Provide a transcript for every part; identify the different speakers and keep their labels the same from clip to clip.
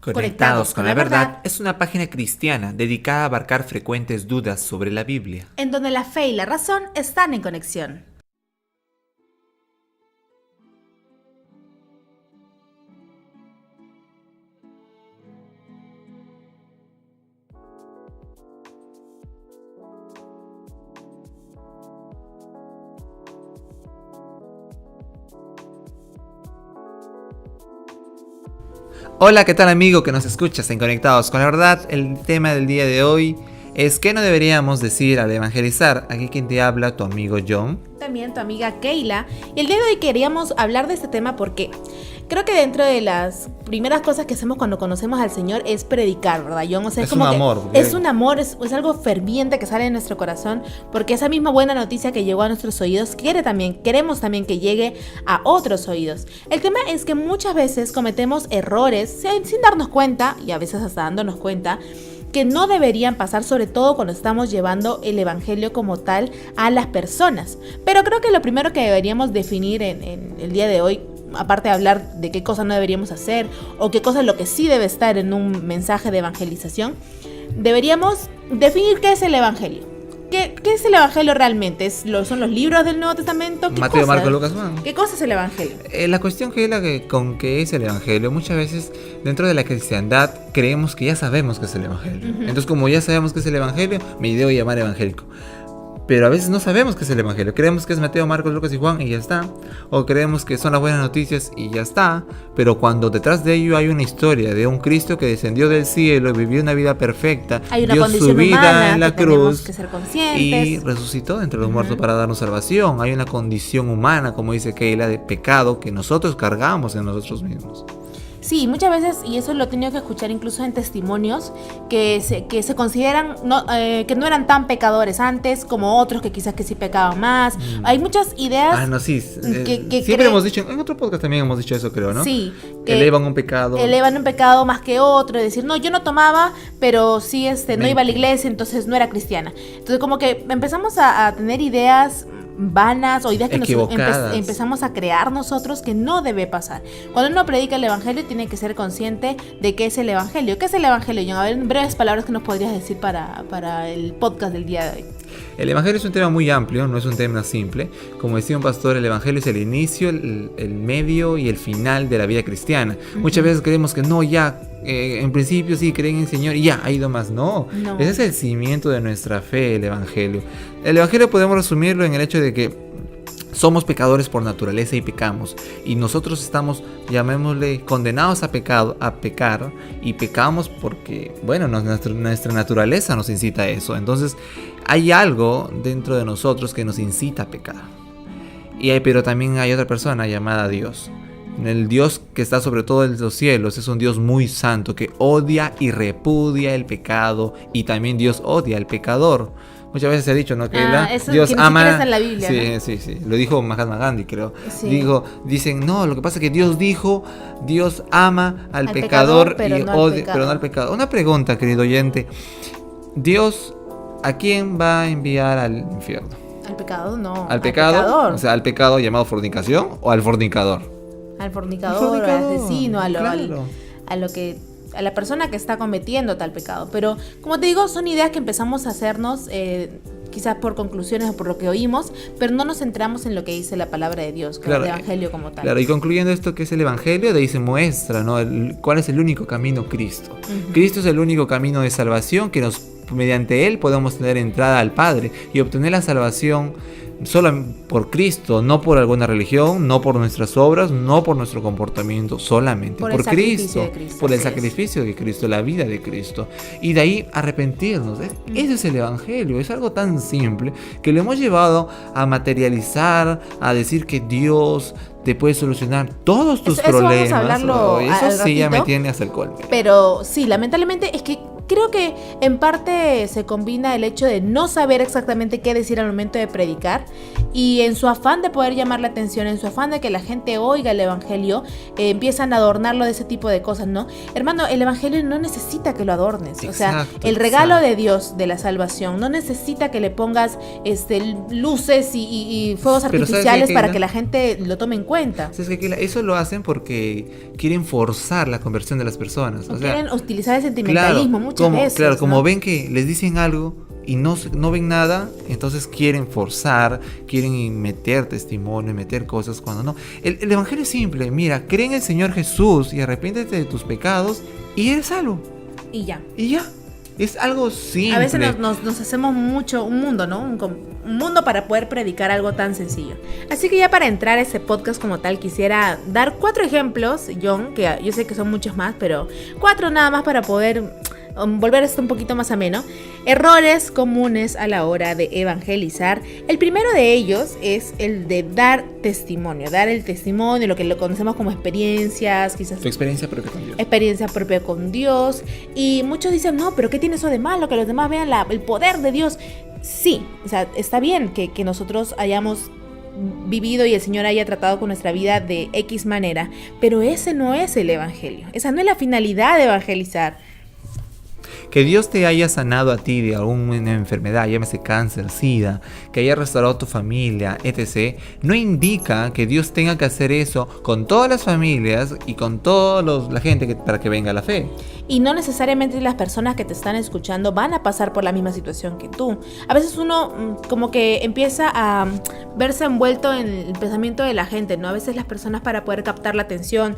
Speaker 1: Conectados con la Verdad es una página cristiana dedicada a abarcar frecuentes dudas sobre la Biblia,
Speaker 2: en donde la fe y la razón están en conexión.
Speaker 1: Hola, ¿qué tal amigo que nos escuchas en Conectados con la Verdad? El tema del día de hoy es ¿qué no deberíamos decir al evangelizar? Aquí quien te habla, tu amigo John.
Speaker 2: También tu amiga Keila. Y el día de hoy queríamos hablar de este tema porque creo que dentro de las primeras cosas que hacemos cuando conocemos al Señor es predicar, ¿verdad, John? O sea,
Speaker 1: es como un amor.
Speaker 2: Es un amor, es algo ferviente que sale de nuestro corazón, porque esa misma buena noticia que llegó a nuestros oídos, queremos también que llegue a otros oídos. El tema es que muchas veces cometemos errores sin darnos cuenta, y a veces hasta dándonos cuenta, que no deberían pasar, sobre todo cuando estamos llevando el evangelio como tal a las personas. Pero creo que lo primero que deberíamos definir en el día de hoy, aparte de hablar de qué cosas no deberíamos hacer o qué cosa es lo que sí debe estar en un mensaje de evangelización, deberíamos definir qué es el evangelio. ¿Qué es el evangelio realmente? ¿Son los libros del Nuevo Testamento?
Speaker 1: Mateo, Marcos, Lucas, Juan.
Speaker 2: ¿Qué cosa es el evangelio?
Speaker 1: La cuestión que es con qué es el evangelio, muchas veces dentro de la cristiandad creemos que ya sabemos qué es el evangelio. Entonces, como ya sabemos qué es el evangelio, me debo llamar evangélico. Pero a veces no sabemos qué es el evangelio. Creemos que es Mateo, Marcos, Lucas y Juan y ya está. O creemos que son las buenas noticias y ya está. Pero cuando detrás de ello hay una historia de un Cristo que descendió del cielo, vivió una vida perfecta, dio su vida en la cruz
Speaker 2: que ser conscientes,
Speaker 1: y resucitó entre los muertos para darnos salvación. Hay una condición humana, como dice Keila, de pecado que nosotros cargamos en nosotros mismos.
Speaker 2: Sí, muchas veces, y eso lo he tenido que escuchar incluso en testimonios, que se consideran que no eran tan pecadores antes como otros que quizás que sí pecaban más. Hay muchas ideas
Speaker 1: que siempre hemos dicho, en otro podcast también hemos dicho eso, creo, ¿no?
Speaker 2: Sí.
Speaker 1: Elevan un pecado más
Speaker 2: que otro, es decir, no, yo no tomaba, pero sí no iba a la iglesia, entonces no era cristiana. Entonces como que empezamos a tener ideas vanas o ideas que empezamos a crear nosotros que no debe pasar. Cuando uno predica el evangelio tiene que ser consciente de qué es el evangelio. ¿Qué es el evangelio, John? A ver, en breves palabras, ¿qué nos podrías decir para el podcast del día de hoy?
Speaker 1: El evangelio es un tema muy amplio, no es un tema simple. Como decía un pastor, el evangelio es el inicio, el medio y el final de la vida cristiana. Muchas veces creemos que no, ya en principio sí creen en el Señor y ya ha ido más. No, ese es el cimiento de nuestra fe, el evangelio. El evangelio podemos resumirlo en el hecho de que somos pecadores por naturaleza y pecamos. Y nosotros estamos, llamémosle, condenados a pecar. Y pecamos porque, bueno, nuestra naturaleza nos incita a eso. Entonces, hay algo dentro de nosotros que nos incita a pecar. Pero también hay otra persona llamada Dios. El Dios que está sobre todo en los cielos es un Dios muy santo que odia y repudia el pecado. Y también Dios odia al pecador. Muchas veces se ha dicho, ¿no? Que Dios ama.
Speaker 2: Está en la Biblia,
Speaker 1: sí,
Speaker 2: ¿no?
Speaker 1: Sí. Lo dijo Mahatma Gandhi, creo.
Speaker 2: Sí.
Speaker 1: Dicen, no, lo que pasa es que Dios dijo, Dios ama al pecador
Speaker 2: pero
Speaker 1: y
Speaker 2: no
Speaker 1: odia, pero no al pecador. Una pregunta, querido oyente. Dios, ¿a quién va a enviar al infierno?
Speaker 2: Al pecado, no.
Speaker 1: ¿Al pecado? O sea, ¿al pecado llamado fornicación o al fornicador?
Speaker 2: Al fornicador, al asesino, a la persona que está cometiendo tal pecado. Pero, como te digo, son ideas que empezamos a hacernos, quizás por conclusiones o por lo que oímos, pero no nos centramos en lo que dice la palabra de Dios, que es el evangelio como tal.
Speaker 1: Claro, y concluyendo esto que es el evangelio, de ahí se muestra, ¿no? Cuál es el único camino, Cristo. Cristo es el único camino de salvación que mediante él podemos tener entrada al Padre y obtener la salvación solo por Cristo, no por alguna religión, no por nuestras obras, no por nuestro comportamiento, solamente por Cristo, por el sacrificio de Cristo, la vida de Cristo. Y de ahí arrepentirnos. Ese es el evangelio, es algo tan simple que lo hemos llevado a materializar, a decir que Dios te puede solucionar todos tus problemas.
Speaker 2: Vamos a hablarlo
Speaker 1: eso sí
Speaker 2: ratito,
Speaker 1: ya me tiene hasta el colmo.
Speaker 2: Pero sí, lamentablemente es que creo que en parte se combina el hecho de no saber exactamente qué decir al momento de predicar, y en su afán de poder llamar la atención, en su afán de que la gente oiga el evangelio, empiezan a adornarlo de ese tipo de cosas, ¿no? Hermano, el evangelio no necesita que lo adornes. O sea, el regalo de Dios de la salvación no necesita que le pongas luces y fuegos artificiales para que la gente lo tome en cuenta.
Speaker 1: ¿Sabes qué? Eso lo hacen porque quieren forzar la conversión de las personas.
Speaker 2: O sea, quieren utilizar el sentimentalismo muchas veces.
Speaker 1: Claro,
Speaker 2: ¿no?
Speaker 1: como ven que les dicen algo y no ven nada, entonces quieren forzar, quieren meter testimonio, meter cosas cuando no. El evangelio es simple. Mira, cree en el Señor Jesús y arrepiéntete de tus pecados y eres salvo.
Speaker 2: Y ya.
Speaker 1: Es algo simple.
Speaker 2: A veces nos hacemos mucho un mundo, ¿no? Un mundo para poder predicar algo tan sencillo. Así que ya para entrar a este podcast como tal, quisiera dar 4 ejemplos, John, que yo sé que son muchos más, pero 4 nada más para poder volver esto un poquito más ameno. Errores comunes a la hora de evangelizar. El primero de ellos es el de dar testimonio. Dar el testimonio, lo que lo conocemos como experiencias, quizás.
Speaker 1: Tu experiencia propia con Dios.
Speaker 2: Experiencia propia con Dios. Y muchos dicen, no, pero ¿qué tiene eso de malo? Que los demás vean el poder de Dios. Sí, o sea, está bien que nosotros hayamos vivido y el Señor haya tratado con nuestra vida de X manera, pero ese no es el evangelio. Esa no es la finalidad de evangelizar.
Speaker 1: Que Dios te haya sanado a ti de alguna enfermedad, llámese cáncer, sida, que haya restaurado tu familia, etc., no indica que Dios tenga que hacer eso con todas las familias y con toda la gente para que venga a la fe.
Speaker 2: Y no necesariamente las personas que te están escuchando van a pasar por la misma situación que tú. A veces uno como que empieza a verse envuelto en el pensamiento de la gente, ¿no? A veces las personas, para poder captar la atención,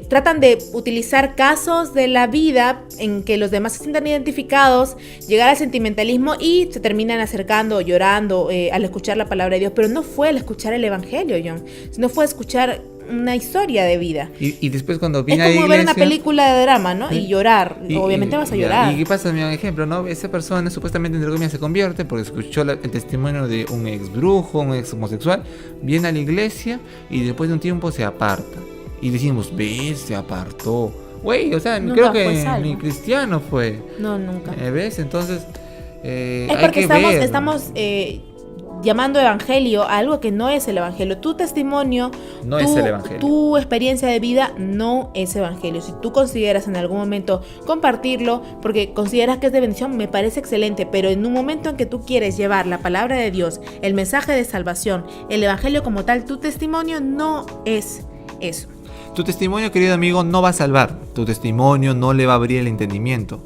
Speaker 2: tratan de utilizar casos de la vida en que los demás se sientan identificados, llegar al sentimentalismo y se terminan acercando, llorando al escuchar la palabra de Dios. Pero no fue al escuchar el evangelio, John, sino fue a escuchar una historia de vida.
Speaker 1: Y después cuando viene a la
Speaker 2: iglesia, es como ver una película de drama, ¿no?
Speaker 1: ¿Sí?
Speaker 2: Y llorar. Obviamente vas a llorar.
Speaker 1: ¿Y qué pasa? Un ejemplo, ¿no? Esa persona supuestamente, entre comillas, se convierte porque escuchó el testimonio de un ex brujo, un ex homosexual, viene a la iglesia y después de un tiempo se aparta. Y decimos, ¿ves? Se apartó. Güey, o sea, nunca creo que ni cristiano fue.
Speaker 2: No, nunca.
Speaker 1: ¿Ves? Entonces,
Speaker 2: es porque estamos llamando evangelio a algo que no es el evangelio. Tu testimonio
Speaker 1: no es el evangelio.
Speaker 2: Tu experiencia de vida no es evangelio. Si tú consideras en algún momento compartirlo porque consideras que es de bendición, me parece excelente, pero en un momento en que tú quieres llevar la palabra de Dios, el mensaje de salvación, el evangelio como tal, tu testimonio no es eso.
Speaker 1: Tu testimonio, querido amigo, no va a salvar. Tu testimonio no le va a abrir el entendimiento.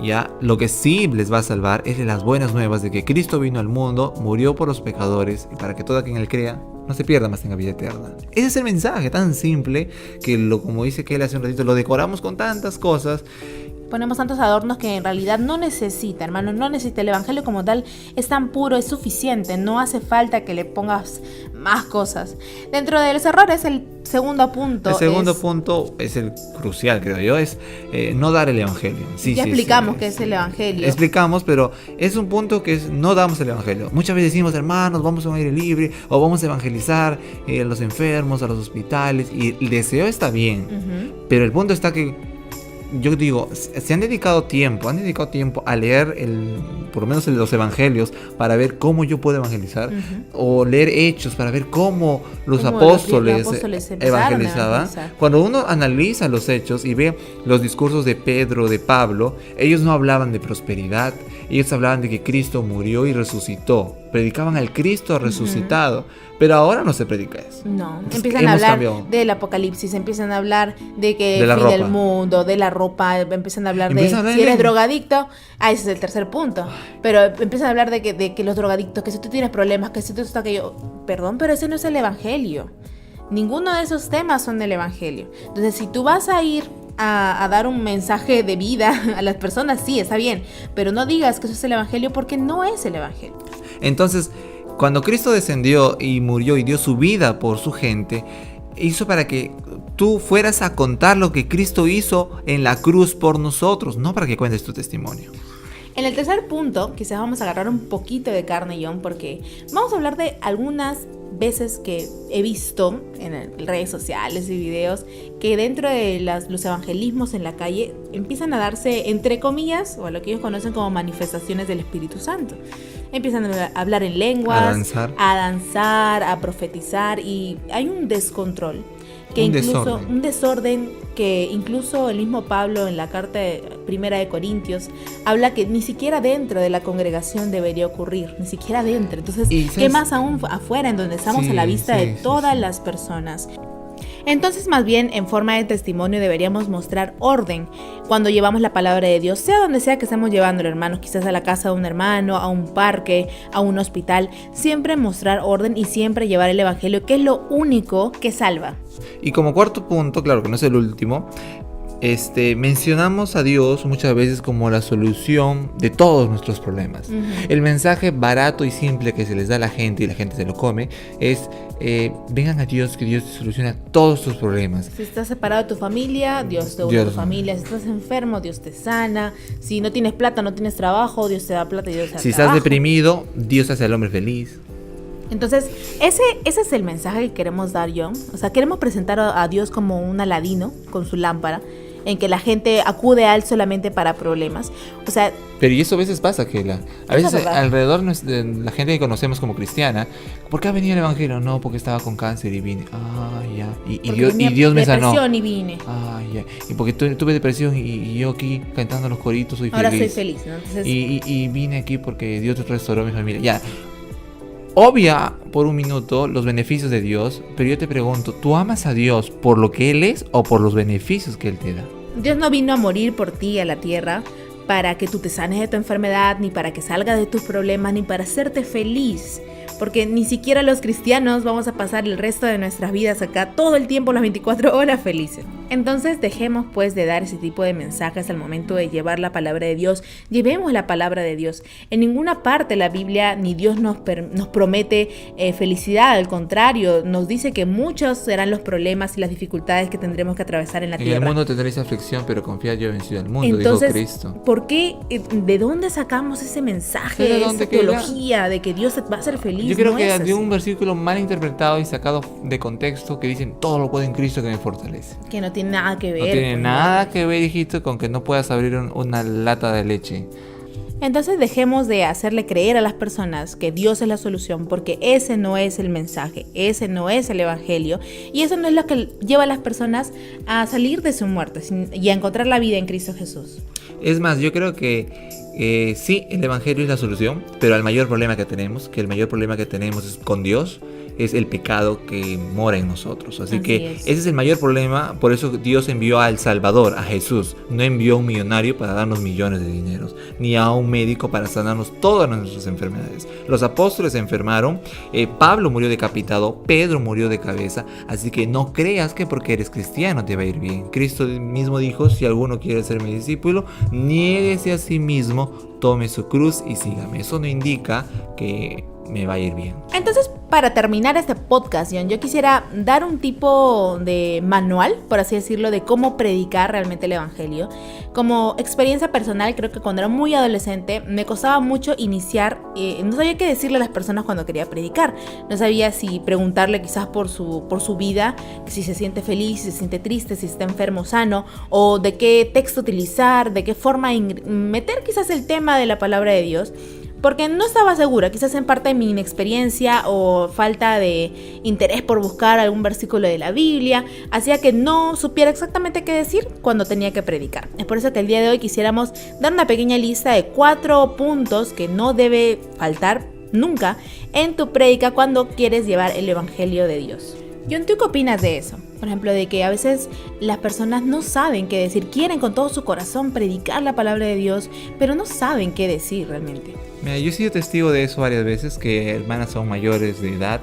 Speaker 1: Ya, lo que sí les va a salvar es las buenas nuevas de que Cristo vino al mundo, murió por los pecadores y para que todo quien él crea no se pierda, más tenga vida eterna. Ese es el mensaje tan simple que como dice que él hace un ratito, lo decoramos con tantas cosas.
Speaker 2: Ponemos tantos adornos que en realidad no necesita, hermano, no necesita. El evangelio como tal es tan puro, es suficiente, no hace falta que le pongas más cosas. Dentro de los errores, el segundo punto
Speaker 1: punto es el crucial, creo yo, es no dar el evangelio.
Speaker 2: Ya explicamos qué es el evangelio.
Speaker 1: Explicamos, pero es un punto que es no damos el evangelio. Muchas veces decimos, hermanos, vamos a un aire libre o vamos a evangelizar a los enfermos, a los hospitales, y el deseo está bien, pero el punto está que yo digo, se han dedicado tiempo a leer por lo menos los evangelios para ver cómo yo puedo evangelizar, o leer Hechos para ver cómo los apóstoles evangelizaban. Cuando uno analiza los Hechos y ve los discursos de Pedro, de Pablo, ellos no hablaban de prosperidad, ellos hablaban de que Cristo murió y resucitó, predicaban al Cristo resucitado. Pero ahora no se predica eso.
Speaker 2: No, empiezan a hablar del apocalipsis, empiezan a hablar de que el fin del mundo, de la ropa, empiezan a hablar si eres drogadicto, ese es el tercer punto. Pero empiezan a hablar de que los drogadictos, que si tú tienes problemas, que si tú estás aquello, perdón, pero ese no es el evangelio. Ninguno de esos temas son del evangelio. Entonces, si tú vas a ir a dar un mensaje de vida a las personas, sí, está bien, pero no digas que eso es el evangelio porque no es el evangelio.
Speaker 1: Entonces, cuando Cristo descendió y murió y dio su vida por su gente, hizo para que tú fueras a contar lo que Cristo hizo en la cruz por nosotros, no para que cuentes tu testimonio.
Speaker 2: En el tercer punto, quizás vamos a agarrar un poquito de carne, John, porque vamos a hablar de algunas veces que he visto en redes sociales y videos que dentro de los evangelismos en la calle empiezan a darse, entre comillas, o lo que ellos conocen como manifestaciones del Espíritu Santo. Empiezan a hablar en lenguas, a danzar, a profetizar, y hay un descontrol. Un desorden que incluso el mismo Pablo en la carta primera de Corintios habla que ni siquiera dentro de la congregación debería ocurrir, ni siquiera dentro. Entonces, ¿qué más aún afuera, en donde estamos a la vista de todas las personas? Entonces, más bien, en forma de testimonio deberíamos mostrar orden cuando llevamos la palabra de Dios, sea donde sea que estemos llevándolo, hermanos, quizás a la casa de un hermano, a un parque, a un hospital. Siempre mostrar orden y siempre llevar el evangelio, que es lo único que salva.
Speaker 1: Y como cuarto punto, claro que no es el último, mencionamos a Dios muchas veces como la solución de todos nuestros problemas. El mensaje barato y simple que se les da a la gente y la gente se lo come es vengan a Dios, que Dios te soluciona todos tus problemas.
Speaker 2: Si estás separado de tu familia, Dios te une a tu familia. Si estás enfermo, Dios te sana. Si no tienes plata, no tienes trabajo, Dios te da plata y Dios te da
Speaker 1: trabajo. Si
Speaker 2: estás
Speaker 1: deprimido, Dios hace al hombre feliz.
Speaker 2: Entonces, ese es el mensaje que queremos dar, John. O sea, queremos presentar a Dios como un Aladino con su lámpara, en que la gente acude a él solamente para problemas. O sea,
Speaker 1: pero y eso a veces pasa, que a veces alrededor de la gente que conocemos como cristiana, ¿por qué ha venido el evangelio? No, porque estaba con cáncer y vine. Ya. Y Dios me sanó.
Speaker 2: Depresión y vine.
Speaker 1: Ya. Y porque tuve depresión y yo aquí cantando los coritos soy feliz.
Speaker 2: Ahora soy feliz, ¿no? Entonces,
Speaker 1: y vine aquí porque Dios restauró mi familia. Ya. Obvia por un minuto los beneficios de Dios, pero yo te pregunto, ¿tú amas a Dios por lo que Él es o por los beneficios que Él te da?
Speaker 2: Dios no vino a morir por ti a la tierra para que tú te sanes de tu enfermedad, ni para que salgas de tus problemas, ni para hacerte feliz. Porque ni siquiera los cristianos vamos a pasar el resto de nuestras vidas acá todo el tiempo, las 24 horas felices. Entonces dejemos pues de dar ese tipo de mensajes al momento de llevar la palabra de Dios. Llevemos la palabra de Dios. En ninguna parte la Biblia ni Dios nos promete felicidad. Al contrario, nos dice que muchos serán los problemas y las dificultades que tendremos que atravesar en la tierra.
Speaker 1: En el mundo tendréis aflicción, pero confiad, yo he vencido al mundo. Entonces, dijo Cristo.
Speaker 2: ¿Por qué? ¿De dónde sacamos ese mensaje, de esa teología de que Dios va a ser feliz?
Speaker 1: Yo creo que de un versículo mal interpretado y sacado de contexto que dicen todo lo puedo en Cristo que me fortalece.
Speaker 2: Que no tiene nada que ver.
Speaker 1: No tiene nada que ver, hijito, con que no puedas abrir una lata de leche.
Speaker 2: Entonces dejemos de hacerle creer a las personas que Dios es la solución, porque ese no es el mensaje, ese no es el evangelio, y eso no es lo que lleva a las personas a salir de su muerte y a encontrar la vida en Cristo Jesús.
Speaker 1: Es más, yo creo que sí, el evangelio es la solución, pero el mayor problema que tenemos es con Dios, es el pecado que mora en nosotros. Así que ese es el mayor problema. Por eso Dios envió al Salvador, a Jesús. No envió a un millonario para darnos millones de dineros, ni a un médico para sanarnos todas nuestras enfermedades. Los apóstoles se enfermaron, Pablo murió decapitado, Pedro murió de cabeza. Así que no creas que porque eres cristiano te va a ir bien. Cristo mismo dijo: si alguno quiere ser mi discípulo, niéguese a sí mismo, tome su cruz y sígame. Eso no indica que me va a ir bien.
Speaker 2: Entonces, para terminar este podcast, John, yo quisiera dar un tipo de manual, por así decirlo, de cómo predicar realmente el evangelio. Como experiencia personal, creo que cuando era muy adolescente me costaba mucho iniciar, no sabía qué decirle a las personas cuando quería predicar. No sabía si preguntarle quizás por su vida, si se siente feliz, si se siente triste, si está enfermo o sano, o de qué texto utilizar, de qué forma meter quizás el tema de la palabra de Dios. Porque no estaba segura, quizás en parte de mi inexperiencia o falta de interés por buscar algún versículo de la Biblia, hacía que no supiera exactamente qué decir cuando tenía que predicar. Es por eso que el día de hoy quisiéramos dar una pequeña lista de 4 puntos que no debe faltar nunca en tu prédica cuando quieres llevar el evangelio de Dios. John, ¿tú qué opinas de eso? Por ejemplo, de que a veces las personas no saben qué decir, quieren con todo su corazón predicar la palabra de Dios, pero no saben qué decir realmente.
Speaker 1: Mira, yo he sido testigo de eso varias veces, que hermanas aún mayores de edad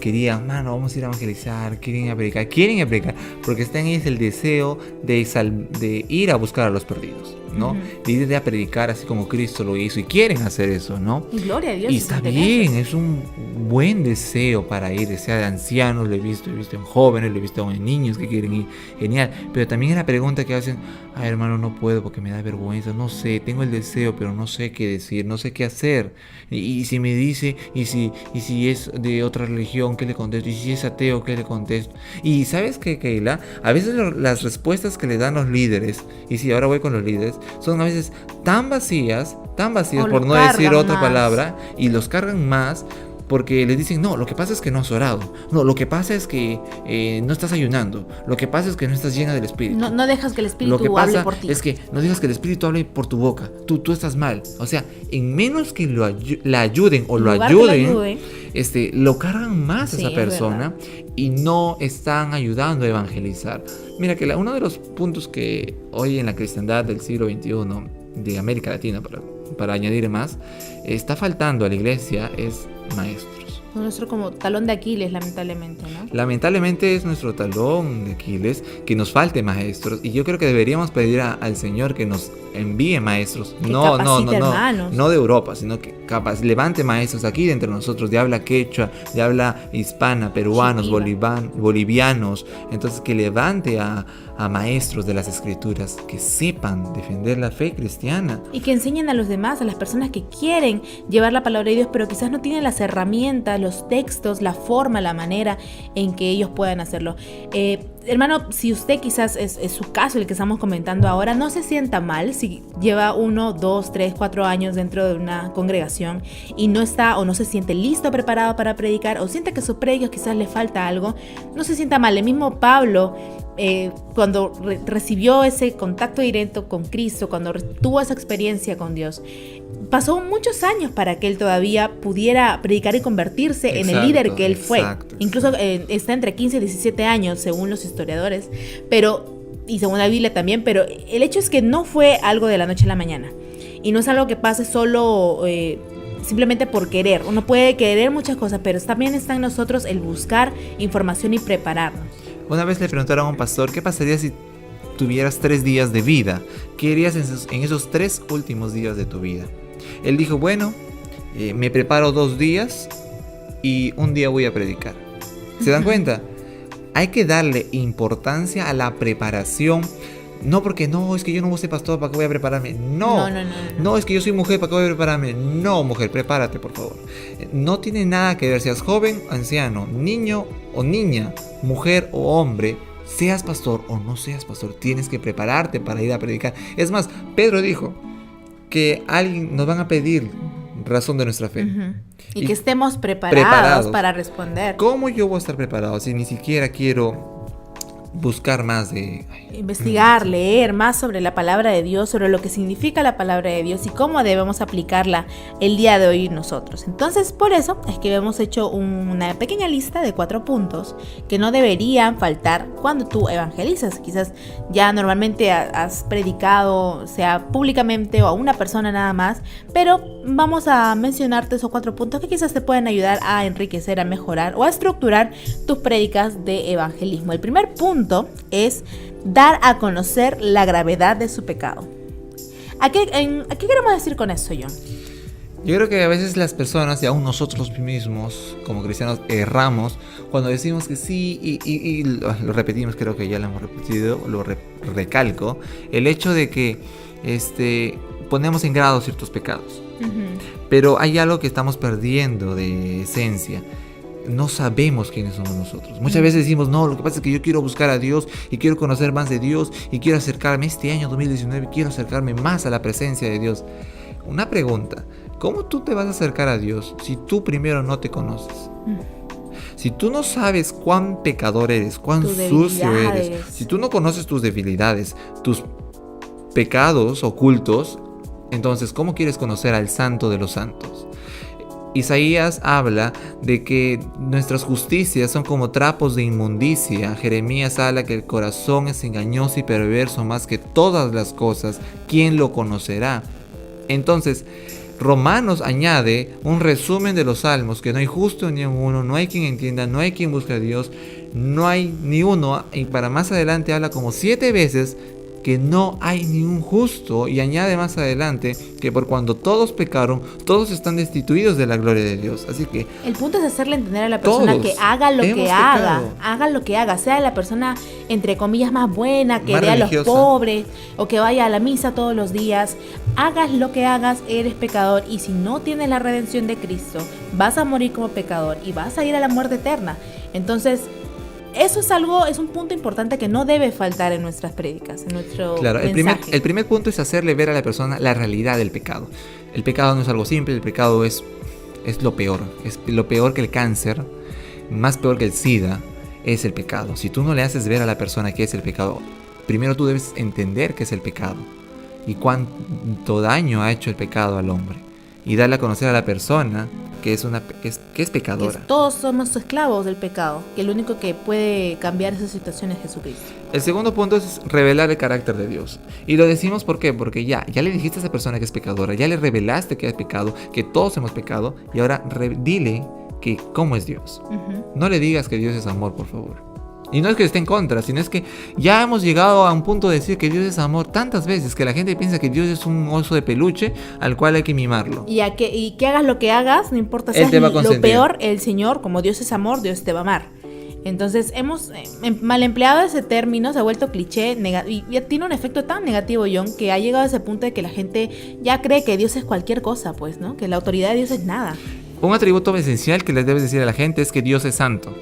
Speaker 1: querían, mano, vamos a ir a evangelizar, quieren ir a predicar, porque está en ellos el deseo de ir a buscar a los perdidos, ¿no? De ir a predicar así como Cristo lo hizo, y quieren hacer eso, ¿no?
Speaker 2: Y gloria a Dios.
Speaker 1: Y está bien, es un buen deseo para ir, sea de ancianos, lo he visto en jóvenes, lo he visto en niños que quieren ir, genial. Pero también es la pregunta que hacen, ay, hermano, no puedo porque me da vergüenza, no sé, tengo el deseo, pero no sé qué decir, no sé qué hacer. Y si me dice, y si es de otra religión, ¿qué le contesto? Y si es ateo, ¿qué le contesto? Y ¿sabes qué, Keila? A veces las respuestas que le dan los líderes, y si ahora voy con los líderes, son a veces tan vacías, por no decir otra palabra, y los cargan más. Porque les dicen, no, lo que pasa es que no has orado. No, lo que pasa es que no estás ayunando. Lo que pasa es que no estás llena del Espíritu.
Speaker 2: No dejas que el Espíritu hable por ti.
Speaker 1: Es que no dejas que el Espíritu hable por tu boca. Tú estás mal. O sea, en menos que la ayuden o lo ayuden, lo cargan más a esa persona y no están ayudando a evangelizar. Mira que uno de los puntos que hoy en la cristiandad del siglo XXI, de América Latina, para añadir más, está faltando a la iglesia es maestros.
Speaker 2: Nuestro como talón de Aquiles, lamentablemente, ¿no?
Speaker 1: Lamentablemente es nuestro talón de Aquiles que nos falte maestros, y yo creo que deberíamos pedir al Señor que nos envíe maestros, no de Europa, sino que levante maestros aquí de entre nosotros, de habla quechua, de habla hispana, peruanos, bolivianos, entonces que levante a maestros de las escrituras que sepan defender la fe cristiana.
Speaker 2: Y que enseñen a los demás, a las personas que quieren llevar la palabra de Dios, pero quizás no tienen las herramientas, los textos, la forma, la manera en que ellos puedan hacerlo. Hermano, si usted quizás es su caso el que estamos comentando ahora, no se sienta mal si lleva 1, 2, 3, 4 años dentro de una congregación y no está o no se siente listo, preparado para predicar, o siente que sus predicas quizás le falta algo. No se sienta mal. El mismo Pablo, cuando recibió ese contacto directo con Cristo, cuando tuvo esa experiencia con Dios, pasó muchos años para que él todavía pudiera predicar y convertirse en el líder que él fue.
Speaker 1: Exacto.
Speaker 2: Incluso está entre 15 y 17 años, según los historiadores, y según la Biblia también, pero el hecho es que no fue algo de la noche a la mañana. Y no es algo que pase solo simplemente por querer. Uno puede querer muchas cosas, pero también está en nosotros el buscar información y prepararnos.
Speaker 1: Una vez le preguntaron a un pastor, ¿qué pasaría si tuvieras 3 días de vida? ¿Qué harías en esos 3 últimos días de tu vida? Él dijo, bueno, me preparo 2 días y un día voy a predicar. ¿Se dan cuenta? Hay que darle importancia a la preparación. No porque no, es que yo no soy pastor, ¿para qué voy a prepararme? No, es que yo soy mujer, ¿para qué voy a prepararme? No, mujer, prepárate, por favor. No tiene nada que ver, seas joven, anciano, niño o niña, mujer o hombre, seas pastor o no seas pastor, tienes que prepararte para ir a predicar. Es más, Pedro dijo que alguien nos van a pedir razón de nuestra fe.
Speaker 2: Y que estemos preparados para responder.
Speaker 1: ¿Cómo yo voy a estar preparado si ni siquiera quiero buscar más de...
Speaker 2: investigar, leer más sobre la palabra de Dios, sobre lo que significa la palabra de Dios y cómo debemos aplicarla el día de hoy nosotros? Entonces, por eso es que hemos hecho una pequeña lista de 4 puntos que no deberían faltar cuando tú evangelizas. Quizás ya normalmente has predicado, sea públicamente o a una persona nada más, pero vamos a mencionarte esos 4 puntos que quizás te pueden ayudar a enriquecer, a mejorar o a estructurar tus prédicas de evangelismo. El primer punto es dar a conocer la gravedad de su pecado. ¿A qué queremos decir con eso, John?
Speaker 1: Yo creo que a veces las personas y aún nosotros mismos como cristianos erramos cuando decimos que sí y lo repetimos, creo que ya lo hemos repetido, lo recalco, el hecho de que ponemos en grado ciertos pecados. Pero hay algo que estamos perdiendo de esencia. No sabemos quiénes somos nosotros. Muchas veces decimos, no, lo que pasa es que yo quiero buscar a Dios y quiero conocer más de Dios y quiero acercarme este año 2019, quiero acercarme más a la presencia de Dios. Una pregunta, ¿cómo tú te vas a acercar a Dios si tú primero no te conoces? Si tú no sabes cuán pecador eres, cuán sucio eres, si tú no conoces tus debilidades, tus pecados ocultos, entonces, ¿cómo quieres conocer al Santo de los Santos? Isaías habla de que nuestras justicias son como trapos de inmundicia. Jeremías habla que el corazón es engañoso y perverso más que todas las cosas. ¿Quién lo conocerá? Entonces, Romanos añade un resumen de los salmos, que no hay justo ni uno, no hay quien entienda, no hay quien busque a Dios, no hay ni uno, y para más adelante habla como 7 veces que no hay ni un justo, y añade más adelante que por cuando todos pecaron, todos están destituidos de la gloria de Dios. Así que
Speaker 2: el punto es hacerle entender a la persona que haga lo que haga lo que haga, sea la persona entre comillas más buena, que vea a los pobres o que vaya a la misa todos los días. Hagas lo que hagas, eres pecador, y si no tienes la redención de Cristo, vas a morir como pecador y vas a ir a la muerte eterna. Entonces, eso es un punto importante que no debe faltar en nuestras prédicas, en nuestro mensaje.
Speaker 1: El primer punto es hacerle ver a la persona la realidad del pecado. El pecado no es algo simple, el pecado es lo peor. Es lo peor que el cáncer, más peor que el SIDA, es el pecado. Si tú no le haces ver a la persona qué es el pecado, primero tú debes entender qué es el pecado y cuánto daño ha hecho el pecado al hombre, y darle a conocer a la persona que es pecadora.
Speaker 2: Que todos somos esclavos del pecado, que el único que puede cambiar esa situación es Jesucristo.
Speaker 1: El segundo punto es revelar el carácter de Dios. Y lo decimos ¿por qué? Porque ya le dijiste a esa persona que es pecadora, ya le revelaste que es pecado, que todos hemos pecado, y ahora dile que cómo es Dios. No le digas que Dios es amor, por favor. Y no es que esté en contra, sino es que ya hemos llegado a un punto de decir que Dios es amor tantas veces que la gente piensa que Dios es un oso de peluche al cual hay que mimarlo.
Speaker 2: Y que hagas lo que hagas, no importa si es lo peor, el Señor, como Dios es amor, Dios te va a amar. Entonces hemos mal empleado ese término, se ha vuelto cliché y ya tiene un efecto tan negativo, John, que ha llegado a ese punto de que la gente ya cree que Dios es cualquier cosa, pues, ¿no? Que la autoridad de Dios es nada.
Speaker 1: Un atributo esencial que les debes decir a la gente es que Dios es santo.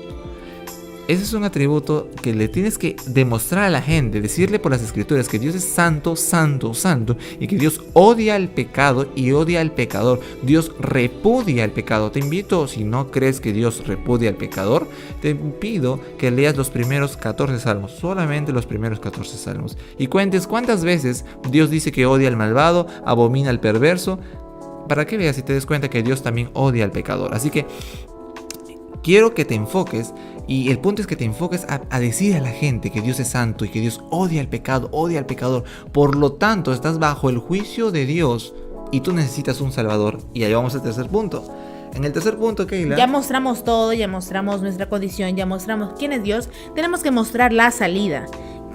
Speaker 1: Ese es un atributo que le tienes que demostrar a la gente, decirle por las escrituras que Dios es santo, santo, santo, y que Dios odia el pecado y odia al pecador. Dios repudia el pecado. Te invito, si no crees que Dios repudia al pecador, te pido que leas los primeros 14 salmos, solamente los primeros 14 salmos, y cuentes cuántas veces Dios dice que odia al malvado, abomina al perverso, para que veas y te des cuenta que Dios también odia al pecador. Así que quiero que te enfoques, y el punto es que te enfoques a decir a la gente que Dios es santo y que Dios odia el pecado, odia al pecador. Por lo tanto, estás bajo el juicio de Dios y tú necesitas un salvador. Y ahí vamos al tercer punto. En el tercer punto, Keila,
Speaker 2: ya mostramos todo, ya mostramos nuestra condición, ya mostramos quién es Dios. Tenemos que mostrar la salida.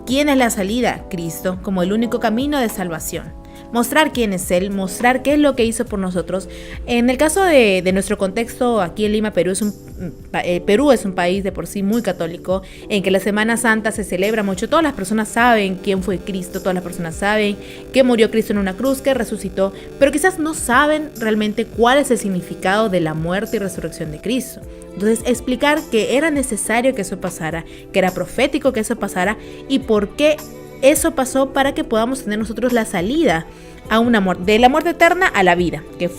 Speaker 2: ¿Quién es la salida? Cristo, como el único camino de salvación. Mostrar quién es Él, mostrar qué es lo que hizo por nosotros. En el caso de nuestro contexto, aquí en Lima, Perú es un país de por sí muy católico, en que la Semana Santa se celebra mucho. Todas las personas saben quién fue Cristo, todas las personas saben que murió Cristo en una cruz, que resucitó, pero quizás no saben realmente cuál es el significado de la muerte y resurrección de Cristo. Entonces, explicar que era necesario que eso pasara, que era profético que eso pasara, y por qué eso pasó, para que podamos tener nosotros la salida a una muerte, de la muerte eterna a la vida, que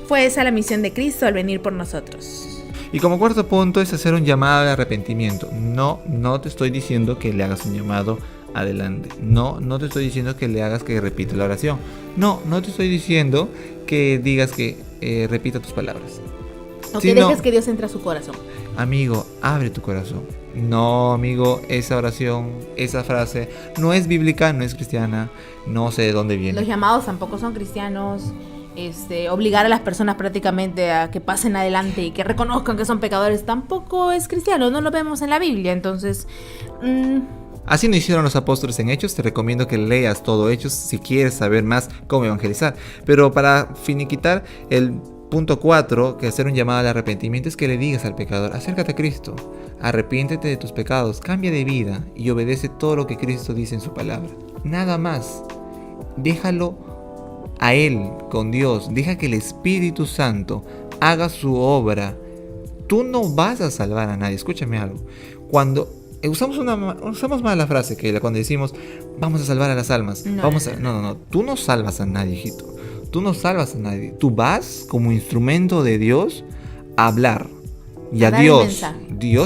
Speaker 2: fue esa la misión de Cristo al venir por nosotros.
Speaker 1: Y como cuarto punto es hacer un llamado de arrepentimiento. No te estoy diciendo que le hagas un llamado adelante. No te estoy diciendo que le hagas que repita la oración. No te estoy diciendo que digas que repita tus palabras.
Speaker 2: O que dejes que Dios entre a su corazón.
Speaker 1: Amigo, abre tu corazón. No, amigo, esa oración, esa frase no es bíblica, no es cristiana, no sé de dónde viene.
Speaker 2: Los llamados tampoco son cristianos. Obligar a las personas prácticamente a que pasen adelante y que reconozcan que son pecadores tampoco es cristiano, no lo vemos en la Biblia. Entonces,
Speaker 1: así no hicieron los apóstoles en Hechos. Te recomiendo que leas todo Hechos si quieres saber más cómo evangelizar. Pero para finiquitar el punto 4, que hacer un llamado al arrepentimiento, es que le digas al pecador: acércate a Cristo, arrepiéntete de tus pecados, cambia de vida y obedece todo lo que Cristo dice en su palabra. Nada más. Déjalo a Él, con Dios. Deja que el Espíritu Santo haga su obra. Tú no vas a salvar a nadie. Escúchame algo. Cuando usamos mal la frase, que cuando decimos vamos a salvar a las almas, no. Tú no salvas a nadie, hijito. Tú no salvas a nadie. Tú vas como instrumento de Dios a hablar. Y a Dios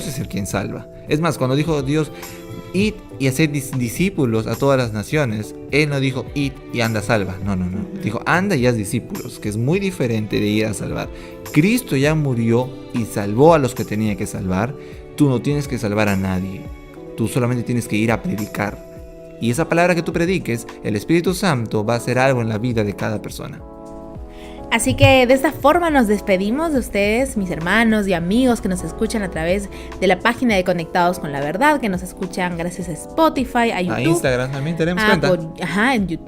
Speaker 1: es el quien salva. Es más, cuando dijo Dios: id y haced discípulos a todas las naciones, Él no dijo id y anda salva. No. Dijo anda y haz discípulos, que es muy diferente de ir a salvar. Cristo ya murió y salvó a los que tenía que salvar. Tú no tienes que salvar a nadie. Tú solamente tienes que ir a predicar. Y esa palabra que tú prediques, el Espíritu Santo va a hacer algo en la vida de cada persona.
Speaker 2: Así que de esta forma nos despedimos de ustedes, mis hermanos y amigos que nos escuchan a través de la página de Conectados con la Verdad, que nos escuchan gracias a Spotify, a YouTube.
Speaker 1: A Instagram también tenemos cuenta.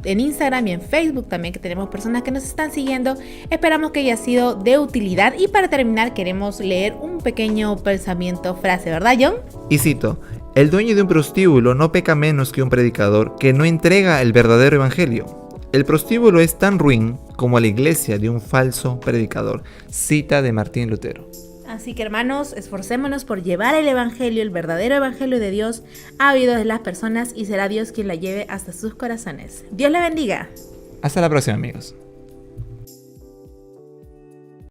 Speaker 2: En Instagram y en Facebook también, que tenemos personas que nos están siguiendo. Esperamos que haya sido de utilidad. Y para terminar queremos leer un pequeño pensamiento, frase, ¿verdad, John?
Speaker 1: Y cito: el dueño de un prostíbulo no peca menos que un predicador que no entrega el verdadero evangelio. El prostíbulo es tan ruin como la iglesia de un falso predicador. Cita de Martín Lutero.
Speaker 2: Así que, hermanos, esforcémonos por llevar el evangelio, el verdadero evangelio de Dios, a oídos de las personas, y será Dios quien la lleve hasta sus corazones. Dios le bendiga.
Speaker 1: Hasta la próxima, amigos.